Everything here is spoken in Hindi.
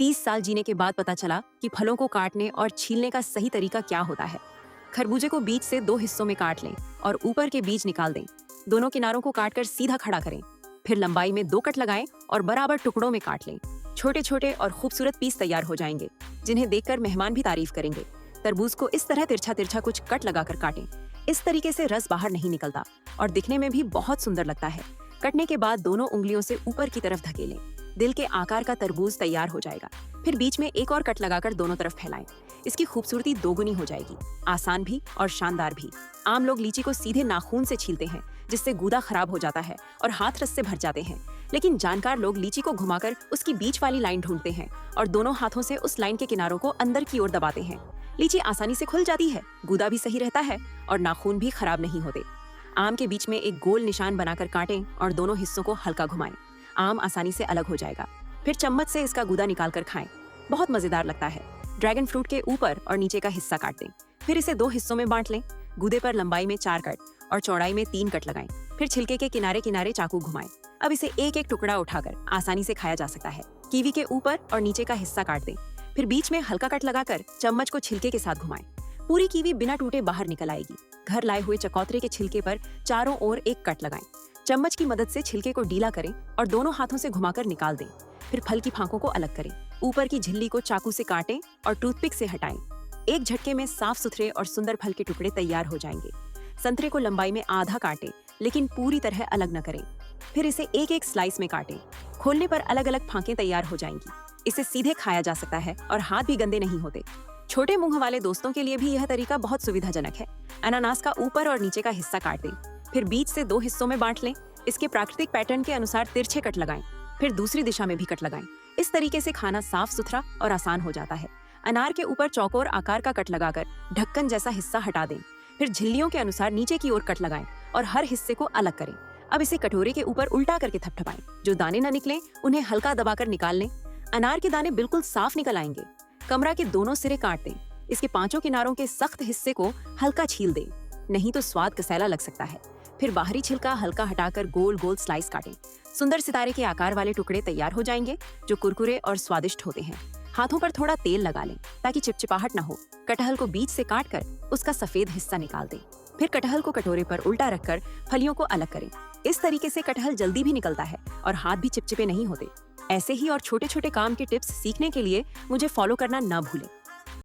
30 साल जीने के बाद पता चला कि फलों को काटने और छीलने का सही तरीका क्या होता है। खरबूजे को बीच से 2 हिस्सों में काट लें और ऊपर के बीज निकाल दें। दोनों किनारों को काटकर सीधा खड़ा करें। फिर लंबाई में 2 कट लगाएं और बराबर टुकड़ों में काट लें। छोटे छोटे और खूबसूरत पीस तैयार हो जाएंगे, जिन्हें देखकर मेहमान भी तारीफ करेंगे। तरबूज को इस तरह तिरछा तिरछा कुछ कट लगाकर काटें। इस तरीके से रस बाहर नहीं निकलता और दिखने में भी बहुत सुंदर लगता है। कटने के बाद दोनों उंगलियों से ऊपर की तरफ धकेलें। दिल के आकार का तरबूज तैयार हो जाएगा। फिर बीच में एक और कट लगाकर दोनों तरफ फैलाएं। इसकी खूबसूरती दोगुनी हो जाएगी, आसान भी और शानदार भी। आम लोग लीची को सीधे नाखून से छीलते हैं, जिससे गूदा खराब हो जाता है और हाथ रस से भर जाते हैं। लेकिन जानकार लोग लीची को घुमाकर उसकी बीच वाली लाइन ढूंढते हैं और दोनों हाथों से उस लाइन के किनारों को अंदर की ओर दबाते हैं। लीची आसानी से खुल जाती है, गूदा भी सही रहता है और नाखून भी खराब नहीं होते। आम के बीच में एक गोल निशान बनाकर काटें और दोनों हिस्सों को हल्का घुमाएं। आम आसानी से अलग हो जाएगा। फिर चम्मच से इसका गूदा निकालकर खाएं। बहुत मजेदार लगता है। ड्रैगन फ्रूट के ऊपर और नीचे का हिस्सा काट दें। फिर इसे 2 हिस्सों में बांट लें। गूदे पर लंबाई में 4 कट और चौड़ाई में 3 कट लगाएं। फिर छिलके के किनारे किनारे चाकू घुमाएं। अब इसे एक एक टुकड़ा उठाकर आसानी से खाया जा सकता है। कीवी के ऊपर और नीचे का हिस्सा काट दें। फिर बीच में हल्का कट लगाकर चम्मच को छिलके के साथ घुमाएं। पूरी कीवी बिना टूटे बाहर निकल आएगी। घर लाए हुए चकोतरे के छिलके पर चारों ओर एक कट लगाएं। चम्मच की मदद से छिलके को ढीला करें और दोनों हाथों से घुमाकर निकाल दें। फिर फल की फांकों को अलग करें। ऊपर की झिल्ली को चाकू से काटें और टूथपिक से हटाएं। एक झटके में साफ सुथरे और सुंदर फल के टुकड़े तैयार हो जाएंगे। संतरे को लंबाई में आधा काटें, लेकिन पूरी तरह अलग न करें। फिर इसे एक एक स्लाइस में काटें। खोलने पर अलग अलग फांकें तैयार हो जाएंगी। इसे सीधे खाया जा सकता है और हाथ भी गंदे नहीं होते। छोटे मुंह वाले दोस्तों के लिए भी यह तरीका बहुत सुविधाजनक है। अनानास का ऊपर और नीचे का हिस्सा काट दें। फिर बीच से 2 हिस्सों में बांट लें। इसके प्राकृतिक पैटर्न के अनुसार तिरछे कट लगाएं। फिर दूसरी दिशा में भी कट लगाएं। इस तरीके से खाना साफ सुथरा और आसान हो जाता है। अनार के ऊपर चौकोर आकार का कट लगाकर ढक्कन जैसा हिस्सा हटा दें। फिर झिल्लियों के अनुसार नीचे की ओर कट लगाएं और हर हिस्से को अलग करें। अब इसे कटोरे के ऊपर उल्टा करके थपथपाएं। जो दाने न निकले उन्हें हल्का दबाकर निकाल लें। अनार के दाने बिल्कुल साफ निकल आएंगे। कमरा के दोनों सिरे काट दें। इसके 5 किनारों के सख्त हिस्से को हल्का छील दें, नहीं तो स्वाद कसैला लग सकता है। फिर बाहरी छिलका हल्का हटाकर गोल गोल स्लाइस काटें। सुंदर सितारे के आकार वाले टुकड़े तैयार हो जाएंगे, जो कुरकुरे और स्वादिष्ट होते हैं। हाथों पर थोड़ा तेल लगा लें ताकि चिपचिपाहट न हो। कटहल को बीच से काटकर उसका सफेद हिस्सा निकाल दें। फिर कटहल को कटोरे पर उल्टा रखकर फलियों को अलग करें। इस तरीके से कटहल जल्दी भी निकलता है और हाथ भी चिपचिपे नहीं होते। ऐसे ही और छोटे छोटे काम के टिप्स सीखने के लिए मुझे फॉलो करना न भूलें।